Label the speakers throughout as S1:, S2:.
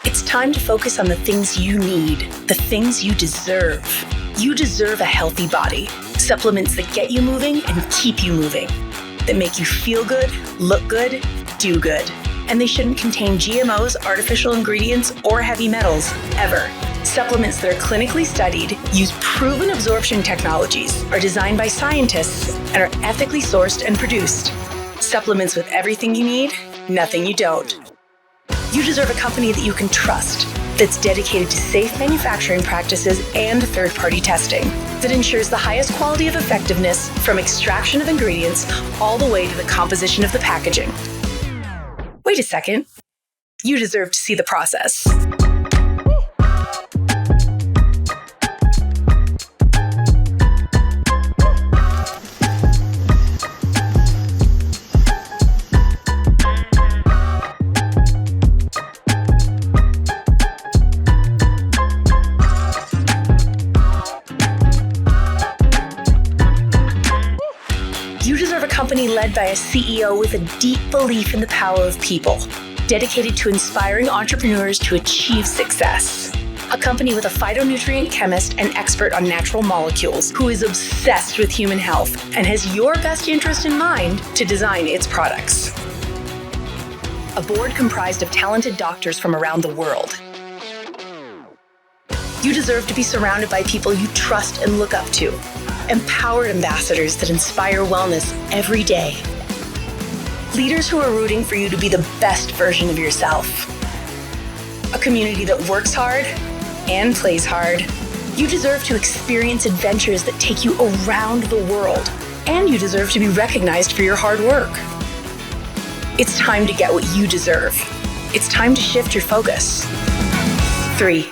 S1: It's time to focus on the things you need, the things you deserve. You deserve a healthy body. Supplements that get you moving and keep you moving. That make you feel good, look good, do good. And they shouldn't contain GMOs, artificial ingredients, or heavy metals, ever. Supplements that are clinically studied, use proven absorption technologies, are designed by scientists, and are ethically sourced and produced. Supplements with everything you need, nothing you don't. You deserve a company that you can trust, that's dedicated to safe manufacturing practices and third-party testing, that ensures the highest quality of effectiveness from extraction of ingredients all the way to the composition of the packaging. Wait a second. You deserve to see the process. Company led by a CEO with a deep belief in the power of people, dedicated to inspiring entrepreneurs to achieve success. A company with a phytonutrient chemist and expert on natural molecules who is obsessed with human health and has your best interest in mind to design its products. A board comprised of talented doctors from around the world. You deserve to be surrounded by people you trust and look up to. Empowered ambassadors that inspire wellness every day. Leaders who are rooting for you to be the best version of yourself. A community that works hard and plays hard. You deserve to experience adventures that take you around the world, and you deserve to be recognized for your hard work. It's time to get what you deserve. It's time to shift your focus. 3.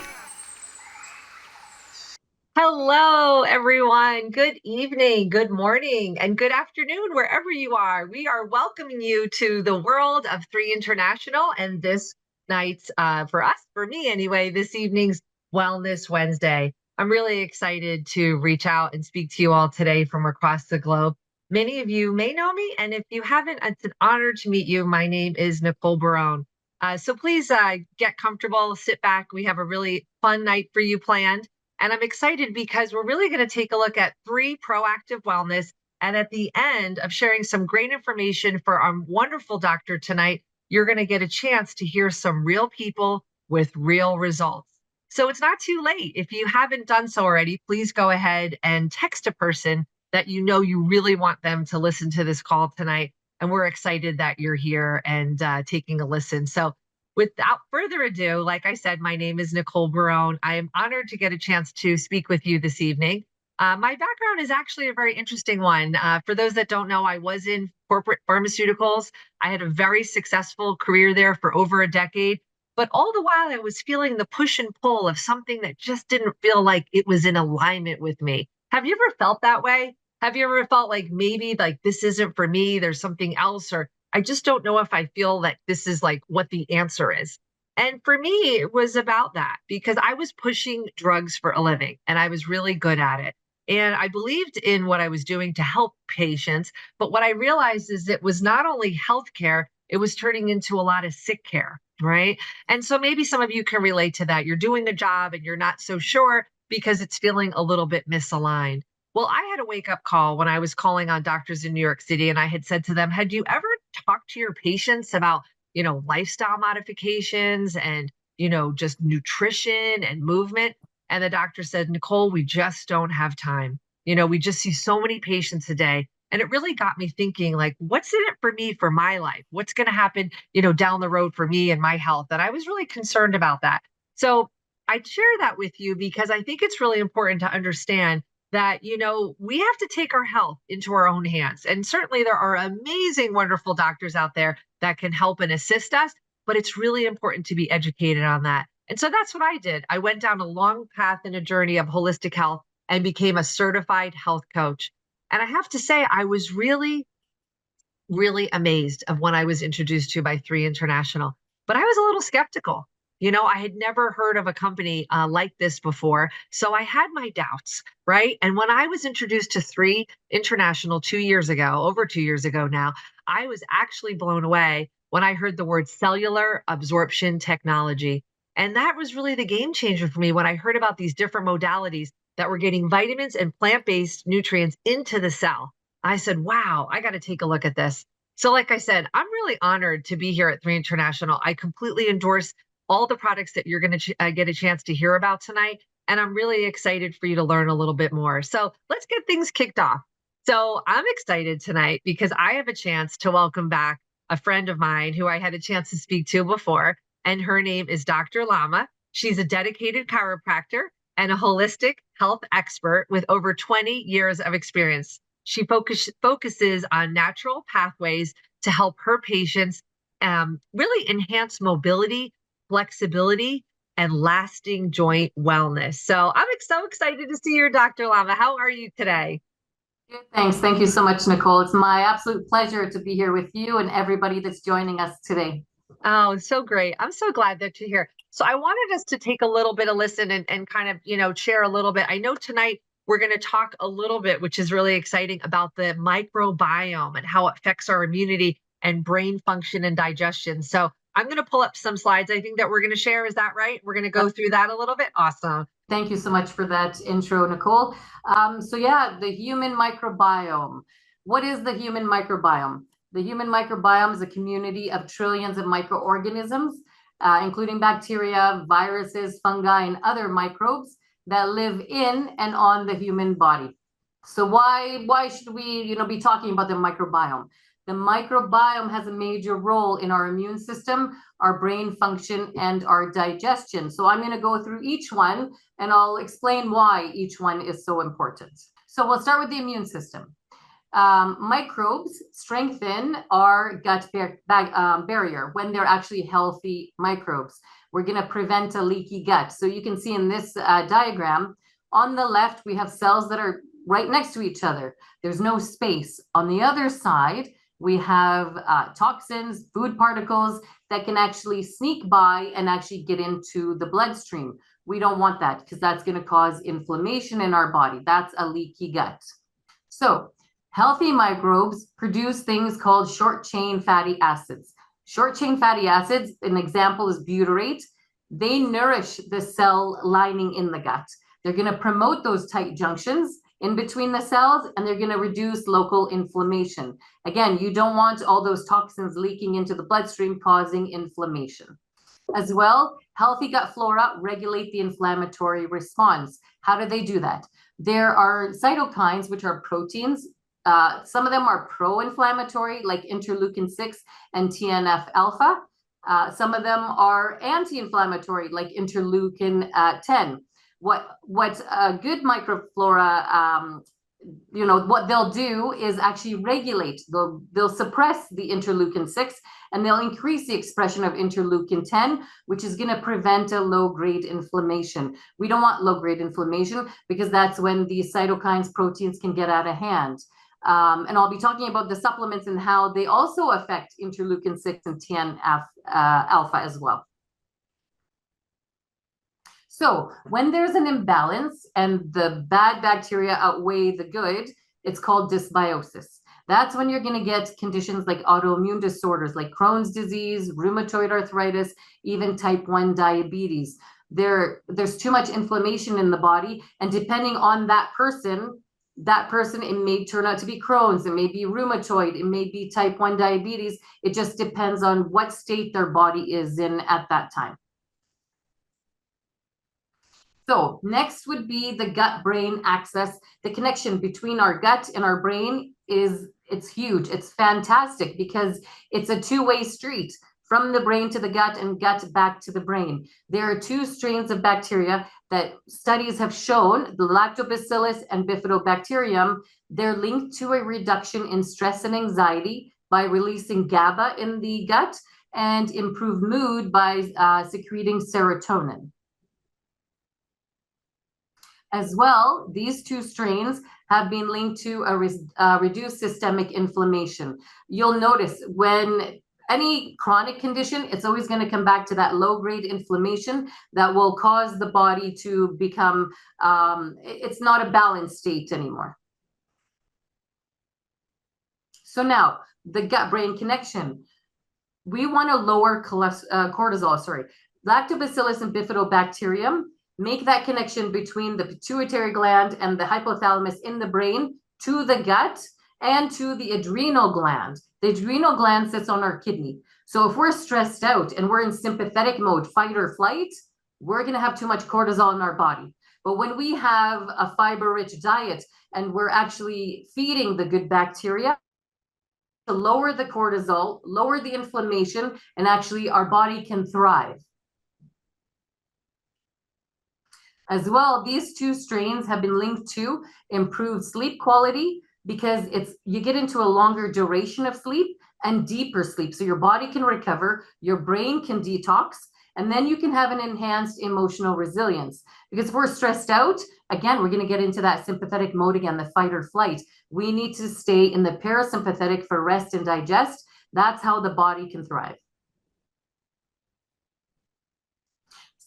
S2: Hello, everyone. Good evening, good morning, and good afternoon, wherever you are. We are welcoming you to the world of 3 International and this night's, for me anyway, this evening's Wellness Wednesday. I'm really excited to reach out and speak to you all today from across the globe. Many of you may know me, and if you haven't, it's an honor to meet you. My name is Nicole Barone. So please get comfortable, sit back. We have a really fun night for you planned. And I'm excited because we're really going to take a look at 3 proactive wellness. And at the end of sharing some great information for our wonderful doctor tonight, you're going to get a chance to hear some real people with real results. So it's not too late. If you haven't done so already, please go ahead and text a person that you know you really want them to listen to this call tonight. And we're excited that you're here and taking a listen. So without further ado, like I said, my name is Nicole Barone. I am honored to get a chance to speak with you this evening. My background is actually a very interesting one. For those that don't know, I was in corporate pharmaceuticals. I had a very successful career there for over a decade. But all the while, I was feeling the push and pull of something that just didn't feel like it was in alignment with me. Have you ever felt that way? Have you ever felt like maybe like this isn't for me, there's something else, or I just don't know if I feel that this is like what the answer is. And for me, it was about that because I was pushing drugs for a living and I was really good at it. And I believed in what I was doing to help patients. But what I realized is it was not only healthcare, it was turning into a lot of sick care, right? And so maybe some of you can relate to that. You're doing a job and you're not so sure because it's feeling a little bit misaligned. Well, I had a wake up call when I was calling on doctors in New York City, and I had said to them, had you ever talked to your patients about, lifestyle modifications and, just nutrition and movement? And the doctor said, Nicole, we just don't have time. We just see so many patients a day. And it really got me thinking, like, what's in it for me for my life? What's going to happen, down the road for me and my health? And I was really concerned about that. So I share that with you because I think it's really important to understand that, we have to take our health into our own hands. And certainly there are amazing, wonderful doctors out there that can help and assist us, but it's really important to be educated on that. And so that's what I did. I went down a long path in a journey of holistic health and became a certified health coach. And I have to say, I was really, really amazed of when I was introduced to by 3 International, but I was a little skeptical. I had never heard of a company like this before. So I had my doubts, right? And when I was introduced to 3 International 2 years ago, over 2 years ago now, I was actually blown away when I heard the word cellular absorption technology. And that was really the game changer for me when I heard about these different modalities that were getting vitamins and plant-based nutrients into the cell. I said, wow, I got to take a look at this. So, like I said, I'm really honored to be here at 3 International. I completely endorse all the products that you're going to get a chance to hear about tonight. And I'm really excited for you to learn a little bit more. So, let's get things kicked off. So, I'm excited tonight because I have a chance to welcome back a friend of mine who I had a chance to speak to before, and her name is Dr. Lama. She's a dedicated chiropractor and a holistic health expert with over 20 years of experience. She focuses on natural pathways to help her patients really enhance mobility, flexibility, and lasting joint wellness. So I'm so excited to see you, Dr. Lama. How are you today?
S3: Good, thanks. Thank you so much, Nicole. It's my absolute pleasure to be here with you and everybody that's joining us today.
S2: Oh, so great. I'm so glad that you're here. So I wanted us to take a little bit of listen and kind of, share a little bit. I know tonight we're going to talk a little bit, which is really exciting, about the microbiome and how it affects our immunity and brain function and digestion. So I'm going to pull up some slides I think that we're going to share. Is that right? We're going to go through that a little bit. Awesome.
S3: Thank you so much for that intro, Nicole. The human microbiome. What is the human microbiome? The human microbiome is a community of trillions of microorganisms, including bacteria, viruses, fungi, and other microbes that live in and on the human body. So why should we be talking about the microbiome? The microbiome has a major role in our immune system, our brain function, and our digestion. So I'm going to go through each one and I'll explain why each one is so important. So we'll start with the immune system. Microbes strengthen our gut barrier when they're actually healthy microbes. We're going to prevent a leaky gut. So you can see in this diagram, on the left, we have cells that are right next to each other. There's no space. On the other side, we have toxins, food particles that can actually sneak by and actually get into the bloodstream. We don't want that because that's going to cause inflammation in our body. That's a leaky gut. So healthy microbes produce things called short-chain fatty acids. Short-chain fatty acids, an example is butyrate. They nourish the cell lining in the gut. They're going to promote those tight junctions in between the cells, and they're going to reduce local inflammation. Again, you don't want all those toxins leaking into the bloodstream causing inflammation. As well, healthy gut flora regulate the inflammatory response. How do they do that? There are cytokines, which are proteins. Some of them are pro-inflammatory, like interleukin-6 and TNF-alpha. Some of them are anti-inflammatory, like interleukin-10. What a good microflora, what they'll do is actually regulate. They'll suppress the interleukin-6 and they'll increase the expression of interleukin-10, which is going to prevent a low-grade inflammation. We don't want low-grade inflammation because that's when the cytokines, proteins can get out of hand. And I'll be talking about the supplements and how they also affect interleukin-6 and TNF-alpha as well. So when there's an imbalance and the bad bacteria outweigh the good, it's called dysbiosis. That's when you're going to get conditions like autoimmune disorders like Crohn's disease, rheumatoid arthritis, even type 1 diabetes. There's too much inflammation in the body, and depending on that person, it may turn out to be Crohn's, it may be rheumatoid, it may be type 1 diabetes. It just depends on what state their body is in at that time. So next would be the gut-brain axis. The connection between our gut and our brain it's huge. It's fantastic because it's a two-way street from the brain to the gut and gut back to the brain. There are two strains of bacteria that studies have shown, the lactobacillus and bifidobacterium. They're linked to a reduction in stress and anxiety by releasing GABA in the gut and improved mood by secreting serotonin. As well, these two strains have been linked to a reduced systemic inflammation. You'll notice when any chronic condition, it's always going to come back to that low-grade inflammation that will cause the body to become, it's not a balanced state anymore. So now, the gut-brain connection. We want to lower cortisol, Lactobacillus and bifidobacterium make that connection between the pituitary gland and the hypothalamus in the brain to the gut and to the adrenal gland. The adrenal gland sits on our kidney. So if we're stressed out and we're in sympathetic mode, fight or flight, we're going to have too much cortisol in our body. But when we have a fiber-rich diet and we're actually feeding the good bacteria, to lower the cortisol, lower the inflammation, and actually our body can thrive. As well, these two strains have been linked to improved sleep quality because you get into a longer duration of sleep and deeper sleep. So your body can recover, your brain can detox, and then you can have an enhanced emotional resilience. Because if we're stressed out, again, we're going to get into that sympathetic mode again, the fight or flight. We need to stay in the parasympathetic for rest and digest. That's how the body can thrive.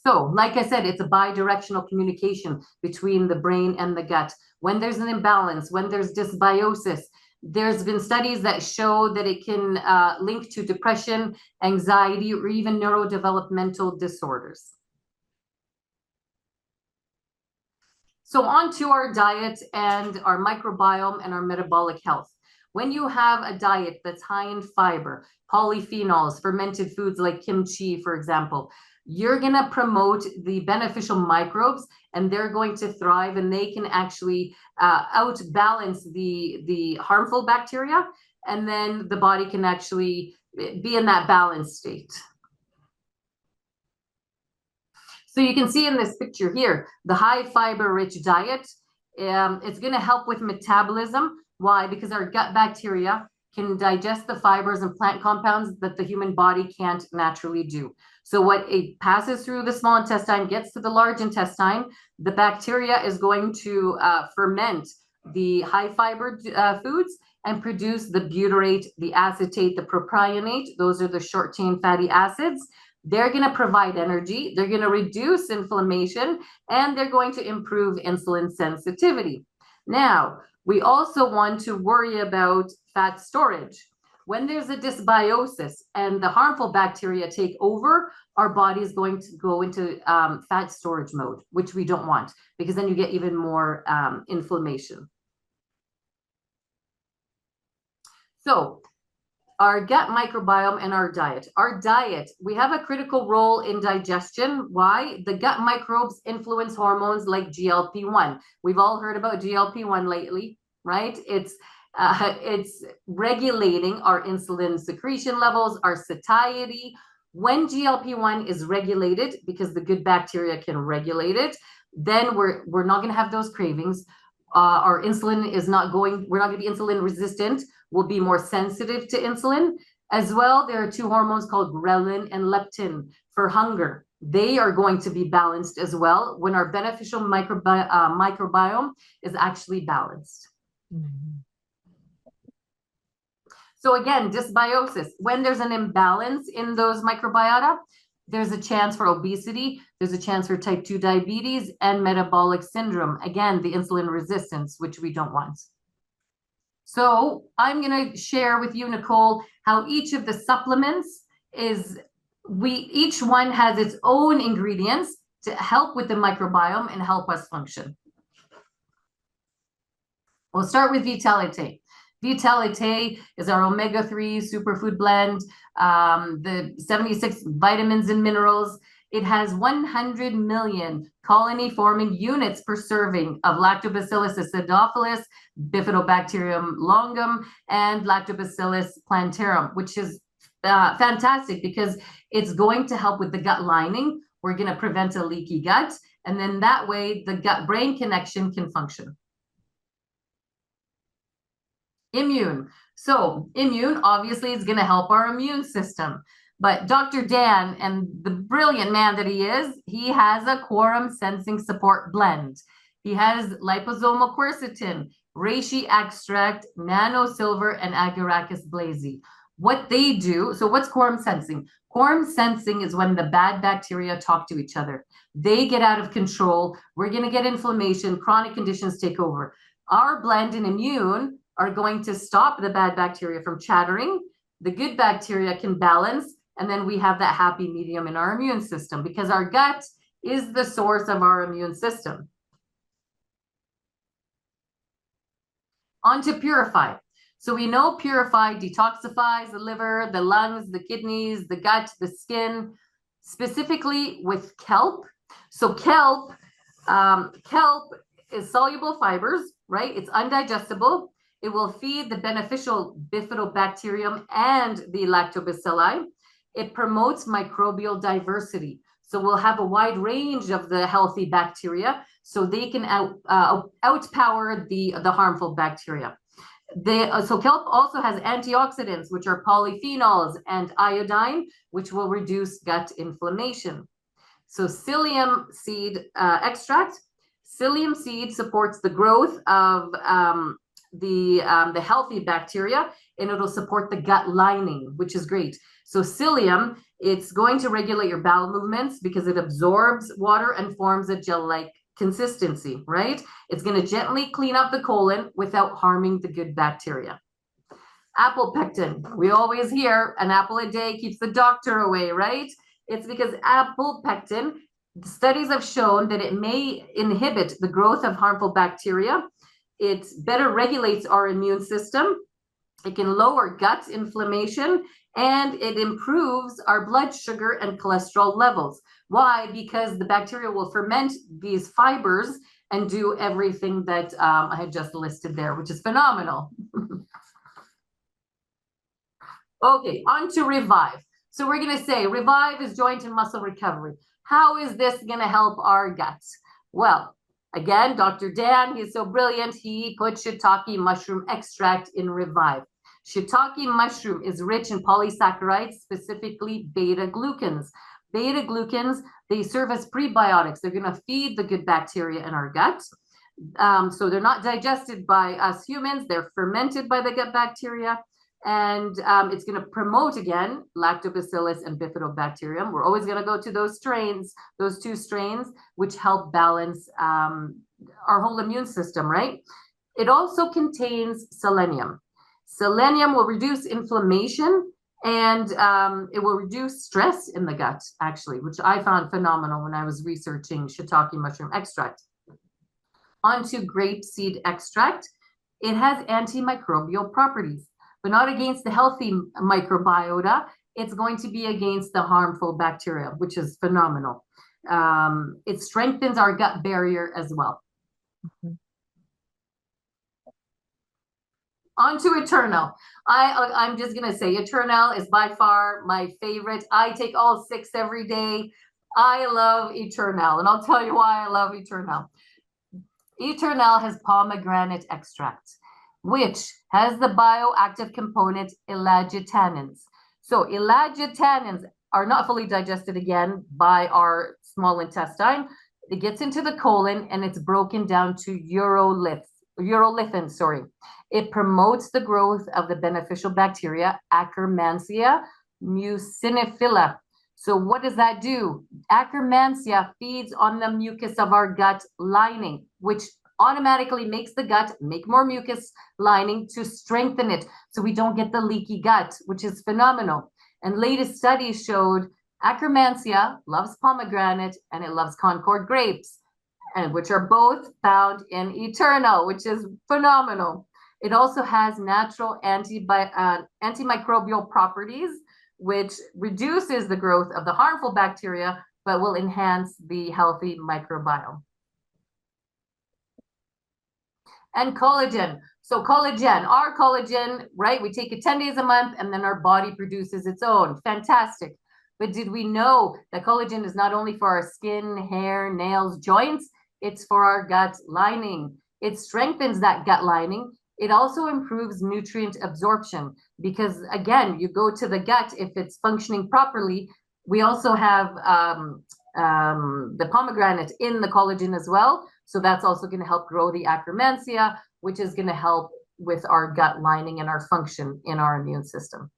S3: So, like I said, it's a bi-directional communication between the brain and the gut. When there's an imbalance, when there's dysbiosis, there's been studies that show that it can link to depression, anxiety, or even neurodevelopmental disorders. So on to our diet and our microbiome and our metabolic health. When you have a diet that's high in fiber, polyphenols, fermented foods like kimchi, for example, you're going to promote the beneficial microbes and they're going to thrive, and they can actually outbalance the harmful bacteria, and then the body can actually be in that balanced state. So you can see in this picture here, the high fiber rich diet, it's going to help with metabolism. Why? Because our gut bacteria can digest the fibers and plant compounds that the human body can't naturally do. So what it passes through the small intestine, gets to the large intestine, the bacteria is going to ferment the high fiber foods and produce the butyrate, the acetate, the propionate. Those are the short chain fatty acids. They're going to provide energy, they're going to reduce inflammation, and they're going to improve insulin sensitivity. Now, we also want to worry about fat storage. When there's a dysbiosis and the harmful bacteria take over, our body is going to go into fat storage mode, which we don't want, because then you get even more inflammation. So, our gut microbiome and our diet. Our diet, we have a critical role in digestion. Why? The gut microbes influence hormones like GLP-1. We've all heard about GLP-1 lately, right? It's regulating our insulin secretion levels, our satiety. When GLP-1 is regulated, because the good bacteria can regulate it, then we're not going to have those cravings. Our insulin is not going, we're not going to be insulin resistant. We'll be more sensitive to insulin. As well, there are two hormones called ghrelin and leptin for hunger. They are going to be balanced as well when our beneficial microbiome is actually balanced. Mm-hmm. So again, dysbiosis. When there's an imbalance in those microbiota, there's a chance for obesity, there's a chance for type 2 diabetes and metabolic syndrome. Again, the insulin resistance, which we don't want. So I'm going to share with you, Nicole, how each of the supplements each one has its own ingredients to help with the microbiome and help us function. We'll start with Vitalite. Vitalite is our omega-3 superfood blend, the 76 vitamins and minerals. It has 100 million colony-forming units per serving of Lactobacillus acidophilus, Bifidobacterium longum, and Lactobacillus plantarum, which is fantastic because it's going to help with the gut lining. We're going to prevent a leaky gut, and then that way the gut-brain connection can function. Immune. So immune obviously is going to help our immune system. But Dr. Dan, and the brilliant man that he is, he has a quorum sensing support blend. He has liposomal quercetin, reishi extract, nano silver, and agaricus blazei. What they do, so what's quorum sensing? Quorum sensing is when the bad bacteria talk to each other. They get out of control. We're going to get inflammation, chronic conditions take over. Our blend and immune are going to stop the bad bacteria from chattering. The good bacteria can balance, And then we have that happy medium in our immune system, because our gut is the source of our immune system. On to purify. So we know purify detoxifies the liver, the lungs, the kidneys, the gut, the skin, specifically with kelp. So kelp is soluble fibers, right? It's undigestible. It will feed the beneficial bifidobacterium and the lactobacilli. It promotes microbial diversity. So we'll have a wide range of the healthy bacteria, so they can outpower the harmful bacteria. So kelp also has antioxidants, which are polyphenols, and iodine, which will reduce gut inflammation. So psyllium seed extract. Psyllium seed supports the growth of the healthy bacteria, and it'll support the gut lining, which is great. So psyllium, it's going to regulate your bowel movements because it absorbs water and forms a gel-like consistency, right? It's going to gently clean up the colon without harming the good bacteria. Apple pectin, we always hear an apple a day keeps the doctor away, right? It's because apple pectin, studies have shown that it may inhibit the growth of harmful bacteria. It better regulates our immune system. It can lower gut inflammation, and it improves our blood sugar and cholesterol levels. Why? Because the bacteria will ferment these fibers and do everything that I had just listed there, which is phenomenal. Okay, on to revive. So we're going to say revive is joint and muscle recovery. How is this going to help our guts? Well, again, Dr. Dan, he's so brilliant. He put shiitake mushroom extract in revive. Shiitake mushroom is rich in polysaccharides, specifically beta-glucans. Beta-glucans, they serve as prebiotics. They're going to feed the good bacteria in our gut. So they're not digested by us humans. They're fermented by the gut bacteria. And it's going to promote, again, lactobacillus and bifidobacterium. We're always going to go to those strains, those two strains, which help balance our whole immune system, right? It also contains selenium. Selenium will reduce inflammation, and it will reduce stress in the gut, actually, which I found phenomenal when I was researching shiitake mushroom extract. On to grape seed extract. It has antimicrobial properties, but not against the healthy microbiota. It's going to be against the harmful bacteria, which is phenomenal. It strengthens our gut barrier as well. Mm-hmm. On to Eternal. I'm just going to say Eternal is by far my favorite. I take all 6 every day. I love Eternal, and I'll tell you why I love Eternal. Eternal has pomegranate extract, which has the bioactive component elagitannins. So elagitannins are not fully digested again by our small intestine. It gets into the colon and it's broken down to urolithin, sorry. It promotes the growth of the beneficial bacteria, Akkermansia muciniphila. So what does that do? Akkermansia feeds on the mucus of our gut lining, which automatically makes the gut make more mucus lining to strengthen it, so we don't get the leaky gut, which is phenomenal. And latest studies showed Akkermansia loves pomegranate and it loves Concord grapes, and which are both found in Eternal, which is phenomenal. It also has natural antimicrobial properties, which reduces the growth of the harmful bacteria, but will enhance the healthy microbiome. And collagen. So collagen, our collagen, right? We take it 10 days a month and then our body produces its own. Fantastic. But did we know that collagen is not only for our skin, hair, nails, joints, it's for our gut lining. It strengthens that gut lining. It also improves nutrient absorption because, again, you go to the gut, if it's functioning properly. We also have the pomegranate in the collagen as well. So that's also going to help grow the Akkermansia, which is going to help with our gut lining and our function in our immune system.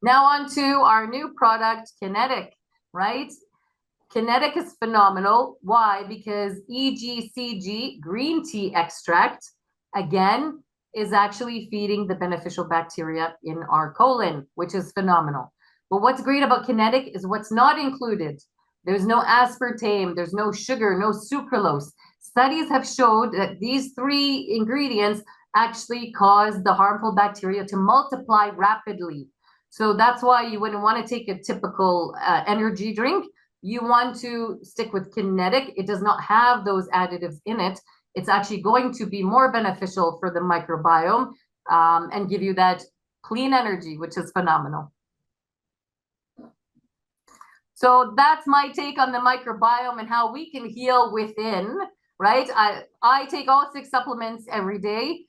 S3: Now on to our new product, Kinetic, right? Kinetic is phenomenal. Why? Because EGCG green tea extract, again, is actually feeding the beneficial bacteria in our colon, which is phenomenal. But what's great about Kinetic is what's not included. There's no aspartame, there's no sugar, no sucralose. Studies have showed that these three ingredients actually cause the harmful bacteria to multiply rapidly. So that's why you wouldn't want to take a typical energy drink. You want to stick with Kinetic. It does not have those additives in it. It's actually going to be more beneficial for the microbiome and give you that clean energy, which is phenomenal. So that's my take on the microbiome and how we can heal within, right? I take all 6 supplements every day.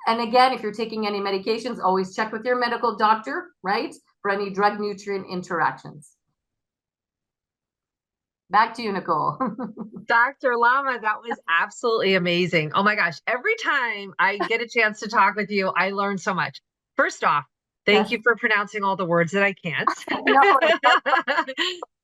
S3: And again, if you're taking any medications, always check with your medical doctor, right? For any drug nutrient interactions. Back to you, Nicole.
S2: Dr. Lama, that was absolutely amazing. Oh my gosh. Every time I get a chance to talk with you, I learn so much. First off, thank you for pronouncing all the words that I can't.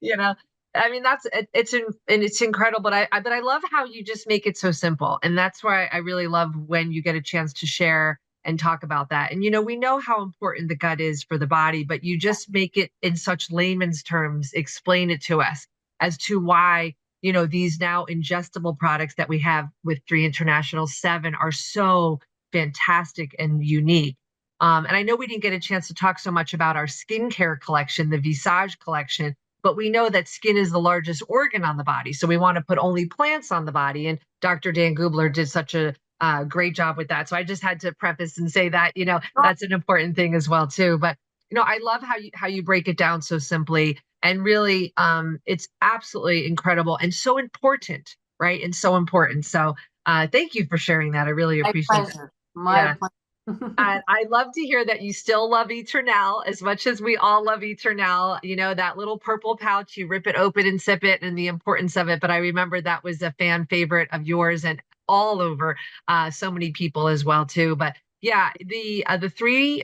S2: You know, I mean, it's incredible, but I love how you just make it so simple. And that's why I really love when you get a chance to share and talk about that. And, we know how important the gut is for the body, but you just make it in such layman's terms, explain it to us as to why, these now ingestible products that we have with 3 International 7 are so fantastic and unique. And I know we didn't get a chance to talk so much about our skincare collection, the Visage collection, but we know that skin is the largest organ on the body. So we want to put only plants on the body. And Dr. Dan Gubler did such a great job with that. So I just had to preface and say that, that's an important thing as well, too. But, I love how you break it down so simply. And really, it's absolutely incredible and so important, right? And so important. So thank you for sharing that. I really appreciate it.
S3: My pleasure.
S2: And I love to hear that you still love Eternal as much as we all love Eternal. That little purple pouch, you rip it open and sip it and the importance of it. But I remember that was a fan favorite of yours and all over so many people as well, too. But yeah, the 3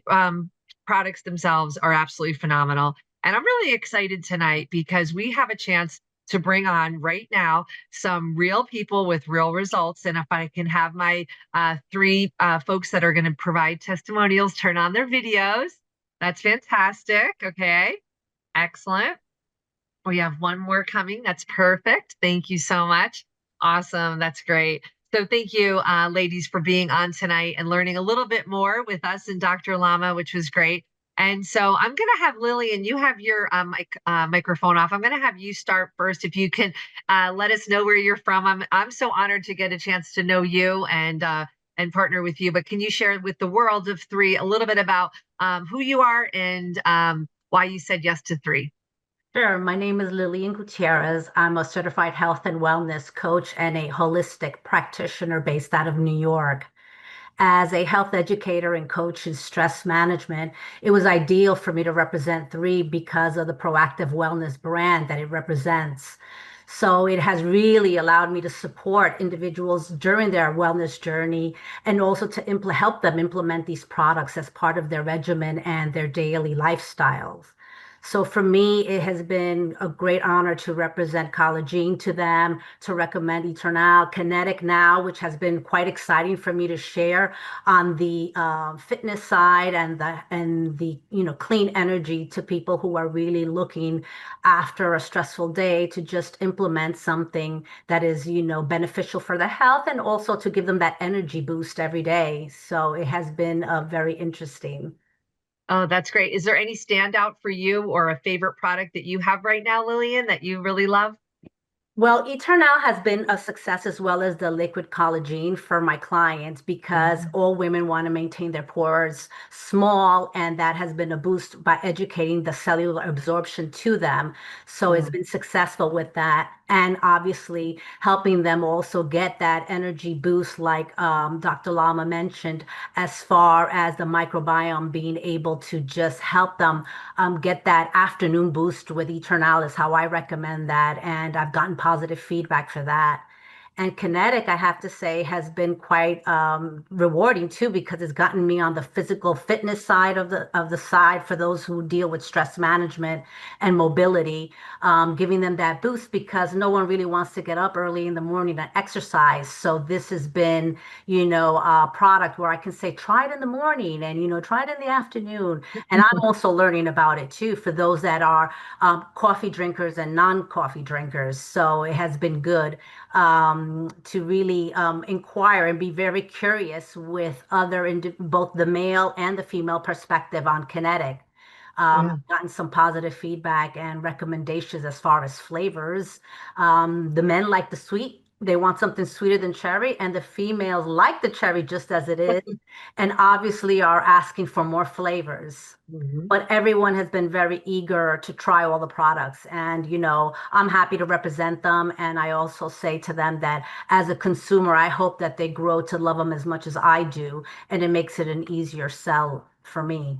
S2: products themselves are absolutely phenomenal. And I'm really excited tonight because we have a chance to bring on right now some real people with real results. And if I can have my 3 folks that are going to provide testimonials turn on their videos, that's fantastic. Okay, excellent. We have one more coming. That's perfect. Thank you so much. Awesome. That's great. So thank you, ladies, for being on tonight and learning a little bit more with us and Dr. Lama, which was great. And so I'm going to have Lilian, you have your microphone off. I'm going to have you start first. If you can let us know where you're from. I'm so honored to get a chance to know you and partner with you. But can you share with the world of 3 a little bit about who you are and why you said yes to 3?
S4: Sure. My name is Lilian Gutierrez. I'm a certified health and wellness coach and a holistic practitioner based out of New York. As a health educator and coach in stress management, it was ideal for me to represent 3 because of the proactive wellness brand that it represents. So it has really allowed me to support individuals during their wellness journey and also to help them implement these products as part of their regimen and their daily lifestyles. So for me, it has been a great honor to represent Collagen to them, to recommend Eternal, Kinetic now, which has been quite exciting for me to share on the fitness side and the clean energy to people who are really looking after a stressful day to just implement something that is beneficial for their health and also to give them that energy boost every day. So it has been very interesting.
S2: Oh, that's great. Is there any standout for you or a favorite product that you have right now, Lilian, that you really love?
S4: Well, Eternal has been a success as well as the liquid collagen for my clients because all women want to maintain their pores small, and that has been a boost by educating the cellular absorption to them. So it's been successful with that. And obviously helping them also get that energy boost, like Dr. Lama mentioned, as far as the microbiome being able to just help them get that afternoon boost with Eternal is how I recommend that. And I've gotten positive feedback for that. And Kinetic, I have to say, has been quite rewarding too, because it's gotten me on the physical fitness side of the side for those who deal with stress management and mobility, giving them that boost because no one really wants to get up early in the morning and exercise. So this has been, a product where I can say, try it in the morning and, try it in the afternoon. And I'm also learning about it too for those that are coffee drinkers and non-coffee drinkers. So it has been good to really inquire and be very curious with both the male and the female perspective on Kinetic.
S2: Yeah.
S4: I've gotten some positive feedback and recommendations as far as flavors. The men like the sweet. They want something sweeter than cherry, and the females like the cherry just as it is, and obviously are asking for more flavors.
S2: Mhm.
S4: But everyone has been very eager to try all the products. And, I'm happy to represent them. And I also say to them that as a consumer, I hope that they grow to love them as much as I do. And it makes it an easier sell for me.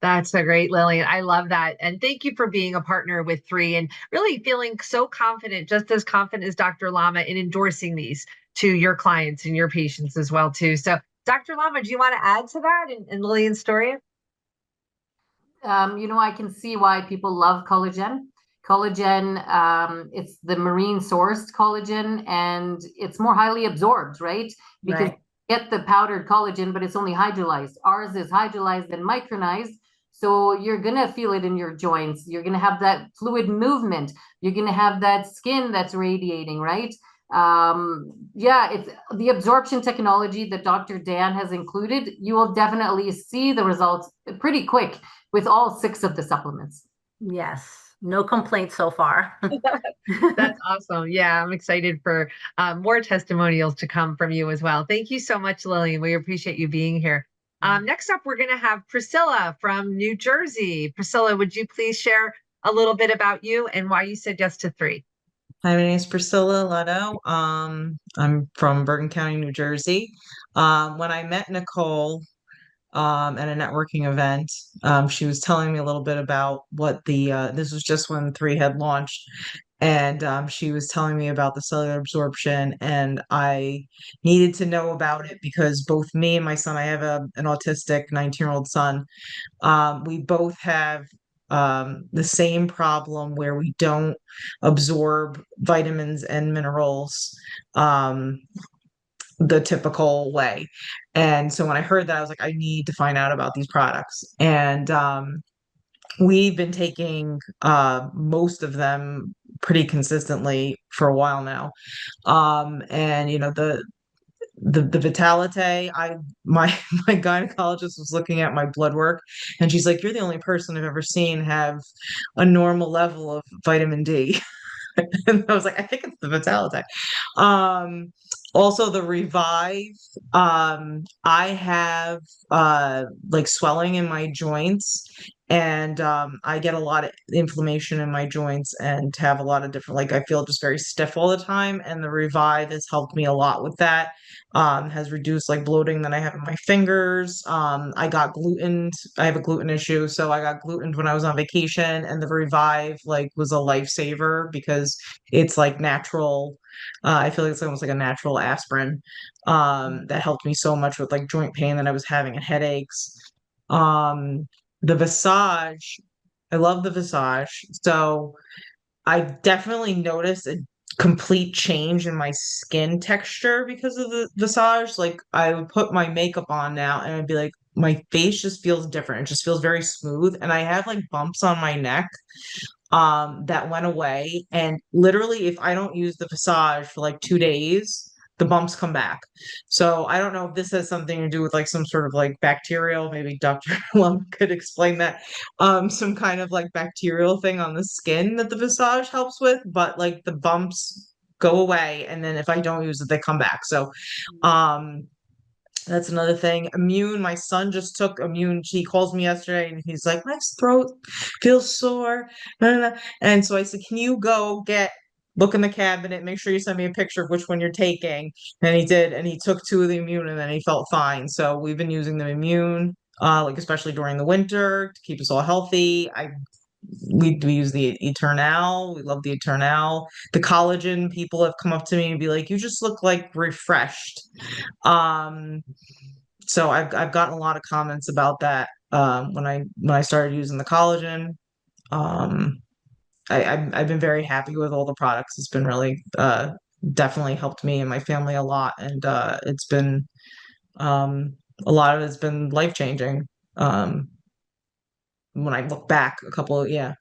S2: That's a great, Lilian. I love that. And thank you for being a partner with Three and really feeling so confident, just as confident as Dr. Lama in endorsing these to your clients and your patients as well, too. So, Dr. Lama, do you want to add to that in Lilian's story?
S3: I can see why people love collagen. Collagen, it's the marine sourced collagen and it's more highly absorbed, right? Because
S4: Right.
S3: you get the powdered collagen, but it's only hydrolyzed. Ours is hydrolyzed and micronized. So you're going to feel it in your joints. You're going to have that fluid movement. You're going to have that skin that's radiating, right? It's the absorption technology that Dr. Dan has included. You will definitely see the results pretty quick with all 6 of the supplements.
S4: Yes. No complaints so far.
S2: That's awesome. Yeah, I'm excited for more testimonials to come from you as well. Thank you so much, Lilian. We appreciate you being here. Next up, we're going to have Priscilla from New Jersey. Priscilla, would you please share a little bit about you and why you said yes to Three?
S5: Hi, my name is Priscilla Leto. I'm from Bergen County, New Jersey. When I met Nicole at a networking event, she was telling me a little bit about what this was just when Three had launched, and she was telling me about the cellular absorption, and I needed to know about it because both me and my son, I have an autistic 19-year-old son, we both have the same problem where we don't absorb vitamins and minerals the typical way. And so when I heard that, I was like, I need to find out about these products. And we've been taking most of them pretty consistently for a while now. And the Vitalite, my my gynecologist was looking at my blood work and she's like, you're the only person I've ever seen have a normal level of vitamin D. And I was like, I think it's the Vitalite. Um, Also the Revive. I have like swelling in my joints, and I get a lot of inflammation in my joints and have a lot of different, like I feel just very stiff all the time. And the Revive has helped me a lot with that. Has reduced like bloating that I have in my fingers. I got gluten. I have a gluten issue, so I got gluten when I was on vacation, and the Revive like was a lifesaver because it's like natural. I feel like it's almost like a natural aspirin that helped me so much with like joint pain that I was having and headaches. Um, the Visage, I love the Visage. So I definitely noticed a complete change in my skin texture because of the Visage. Like I would put my makeup on now and I'd be like, my face just feels different. It just feels very smooth. And I have like bumps on my neck that went away. And literally, if I don't use the Visage for like 2 days, the bumps come back. So I don't know if this has something to do with like some sort of like bacterial, maybe Dr. Lum could explain that. Some kind of like bacterial thing on the skin that the Visage helps with, but like the bumps go away and then if I don't use it, they come back. So um that's another thing. Immune, my son just took Immune. He calls me yesterday and he's like, my throat feels sore. Blah, blah, blah. And so I said, can you go look in the cabinet, make sure you send me a picture of which one you're taking. And he did, and he took 2 of the Immune and then he felt fine. So we've been using the Immune, like especially during the winter to keep us all healthy. we use the Eternal. We love the Eternal. The collagen, people have come up to me and be like, "You just look like refreshed." Um, so I've gotten a lot of comments about that when I started using the collagen. Um, I've been very happy with all the products. It's been really definitely helped me and my family a lot, and it's been a lot of it's been life changing. Um, when I look back about a year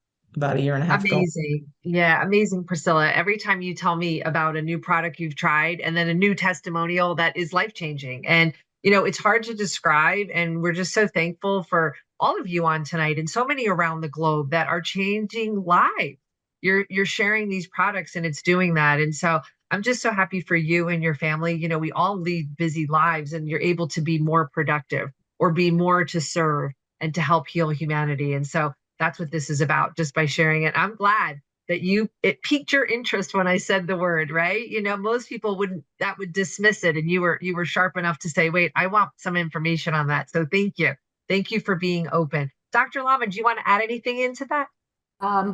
S5: and a half ago.
S2: Amazing. Yeah, amazing, Priscilla. Every time you tell me about a new product you've tried and then a new testimonial that is life-changing. And, it's hard to describe. And we're just so thankful for all of you on tonight and so many around the globe that are changing lives. You're sharing these products and it's doing that. And so I'm just so happy for you and your family. We all lead busy lives and you're able to be more productive or be more to serve and to help heal humanity. And so that's what this is about, just by sharing it. I'm glad that it piqued your interest when I said the word, right? Most people would dismiss it. And you were sharp enough to say, wait, I want some information on that. So thank you. Thank you for being open. Dr. Lama, do you want to add anything into that?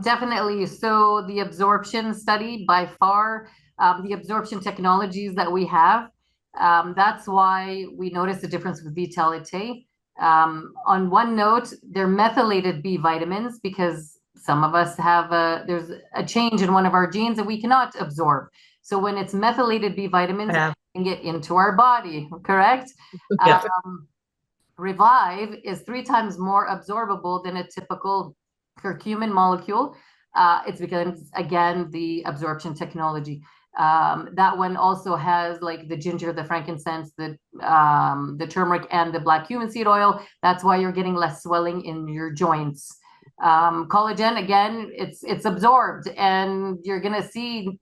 S3: Definitely. So the absorption study, by far, the absorption technologies that we have, that's why we notice the difference with Vitalite. On one note, they're methylated B vitamins because some of us there's a change in one of our genes that we cannot absorb. So when it's methylated B vitamins, it can get into our body, correct?
S5: Yeah.
S3: Revive is 3 times more absorbable than a typical curcumin molecule. It's because, again, the absorption technology. That one also has like the ginger, the frankincense, the turmeric, and the black cumin seed oil. That's why you're getting less swelling in your joints. Collagen, again, it's absorbed, and you're gonna see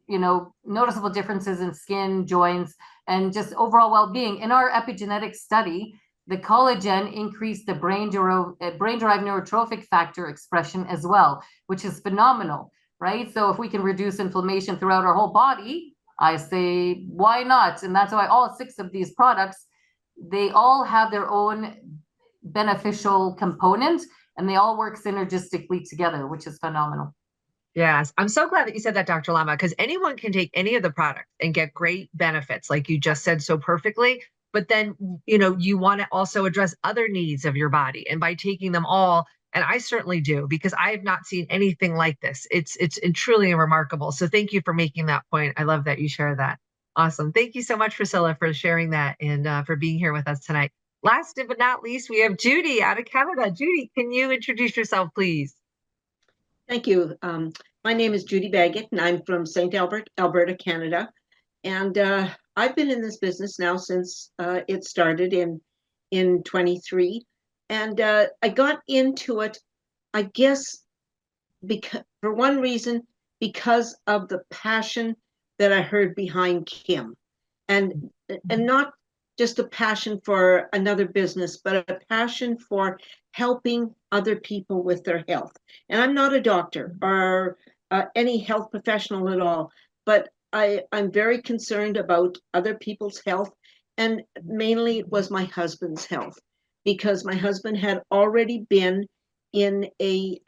S3: noticeable differences in skin, joints, and just overall well-being. In our epigenetic study, the collagen increased the brain-derived neurotrophic factor expression as well, which is phenomenal, right? So if we can reduce inflammation throughout our whole body, I say, why not? And that's why all 6 of these products, they all have their own beneficial component, and they all work synergistically together, which is phenomenal.
S2: Yes, I'm so glad that you said that, Dr. Lama, because anyone can take any of the products and get great benefits, like you just said so perfectly. But then, you want to also address other needs of your body. And by taking them all, and I certainly do, because I have not seen anything like this. It's truly remarkable. So thank you for making that point. I love that you share that. Awesome. Thank you so much, Priscilla, for sharing that and for being here with us tonight. Last but not least, we have Judy out of Canada. Judy, can you introduce yourself, please?
S6: Thank you. My name is Judy Baggett, and I'm from St. Albert, Alberta, Canada. And I've been in this business now since it started in 23. And I got into it, I guess, for one reason, because of the passion that I heard behind Kim. And not just a passion for another business, but a passion for helping other people with their health. And I'm not a doctor or any health professional at all, but I'm very concerned about other people's health. And mainly it was my husband's health, because my husband had already been in a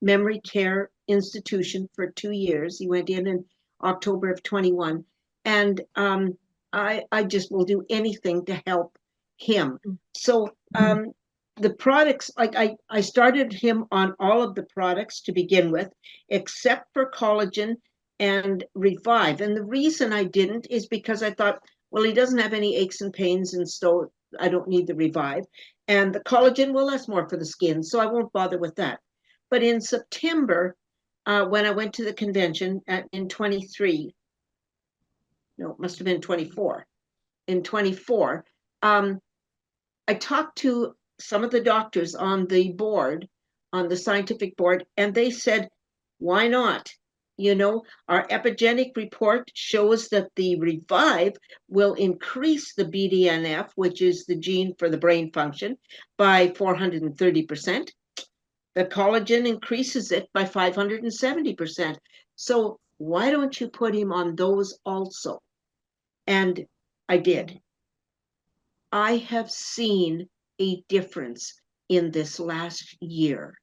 S6: memory care institution for 2 years. He went in October of 21. And I just will do anything to help him. So the products, like I started him on all of the products to begin with, except for collagen and Revive. And the reason I didn't is because I thought, well, he doesn't have any aches and pains, and so I don't need the Revive. And the collagen, well, that's more for the skin, so I won't bother with that. But in September, when I went to the convention in 23, no, it must have been 24. In 24, I talked to some of the doctors on the board, on the scientific board, and they said, why not? Our epigenetic report shows that the Revive will increase the BDNF, which is the gene for the brain function, by 430%. The collagen increases it by 570%. So why don't you put him on those also? And I did. I have seen a difference in this last year.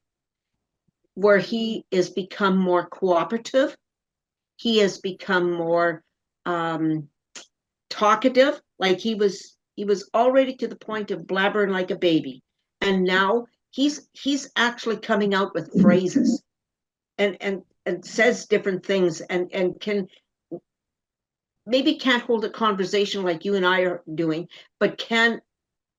S6: where he is become more cooperative. He has become more talkative. Like he was already to the point of blabbering like a baby, and now he's actually coming out with phrases and says different things and can maybe can't hold a conversation like you and I are doing, but can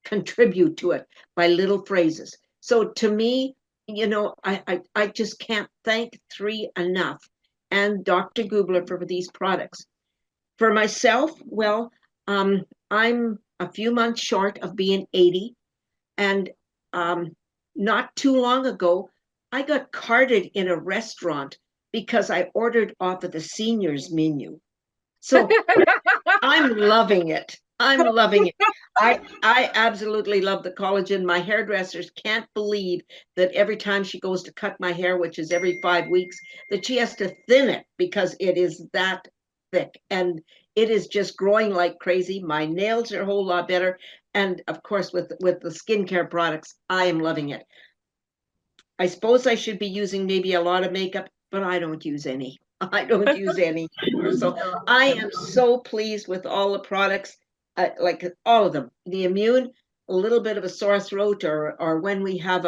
S6: contribute to it by little phrases. So to me, I just can't thank 3 enough and Dr. Gubler for these products. For myself, well, I'm a few months short of being 80, and not too long ago, I got carded in a restaurant because I ordered off of the seniors menu. So I'm loving it. I'm loving it. I absolutely love the collagen. My hairdressers can't believe that every time she goes to cut my hair, which is every 5 weeks, that she has to thin it because it is that thick. And it is just growing like crazy. My nails are a whole lot better. And of course, with the skincare products, I am loving it. I suppose I should be using maybe a lot of makeup, but I don't use any. I don't use any. So I am so pleased with all the products, like all of them. The immune, a little bit of a sore throat, or when we have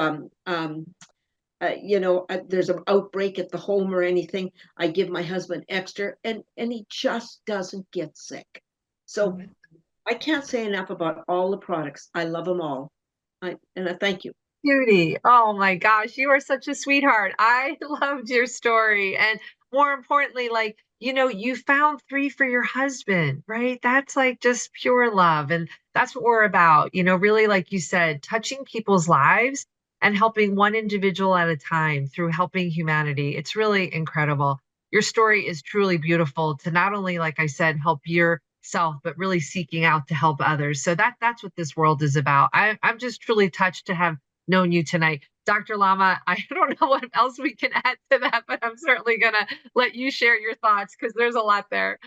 S6: there's an outbreak at the home or anything, I give my husband extra, and he just doesn't get sick. So I can't say enough about all the products. I love them all. I thank you.
S2: Judy, oh my gosh, you are such a sweetheart. I loved your story. And more importantly, like, you found 3 for your husband, right? That's like just pure love. And that's what we're about, really, like you said, touching people's lives and helping one individual at a time through helping humanity. It's really incredible. Your story is truly beautiful to not only, like I said, help yourself, but really seeking out to help others. So that's what this world is about. I'm just truly touched to have known you tonight. Dr. Lama, I don't know what else we can add to that, but I'm certainly going to let you share your thoughts because there's a lot there.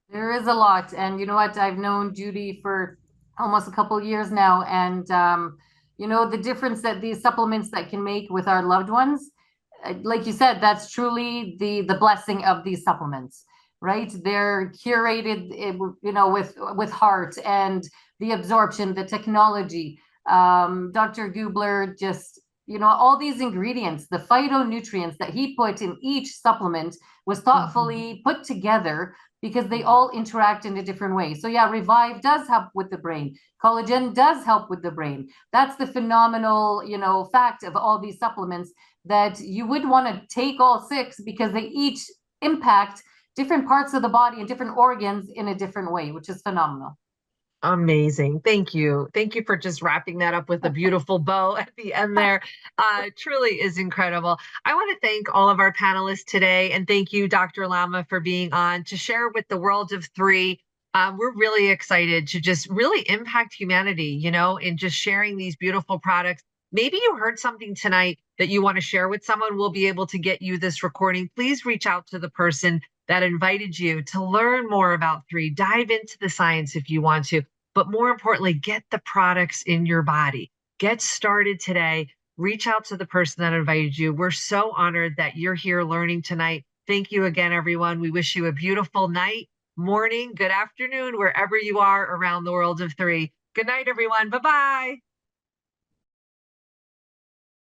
S3: There is a lot. And you know what? I've known Judy for almost a couple of years now. And, the difference that these supplements that can make with our loved ones, like you said, that's truly the blessing of these supplements, right? They're curated, with heart and the absorption, the technology. Dr. Gubler just, all these ingredients, the phytonutrients that he put in each supplement was thoughtfully put together because they all interact in a different way. So yeah, Revive does help with the brain. Collagen does help with the brain. That's the phenomenal, fact of all these supplements, that you would want to take all 6 because they each impact different parts of the body and different organs in a different way, which is phenomenal.
S2: Amazing. Thank you. Thank you for just wrapping that up with a beautiful bow at the end there. Truly is incredible. I want to thank all of our panelists today, and thank you, Dr. Lama, for being on to share with the world of 3. We're really excited to just really impact humanity, in just sharing these beautiful products. Maybe you heard something tonight that you want to share with someone. We'll be able to get you this recording. Please reach out to the person that invited you to learn more about 3. Dive into the science if you want to. But more importantly, get the products in your body. Get started today. Reach out to the person that invited you. We're so honored that you're here learning tonight. Thank you again, everyone. We wish you a beautiful night, morning, good afternoon, wherever you are around the world of 3. Good night, everyone. Bye-bye.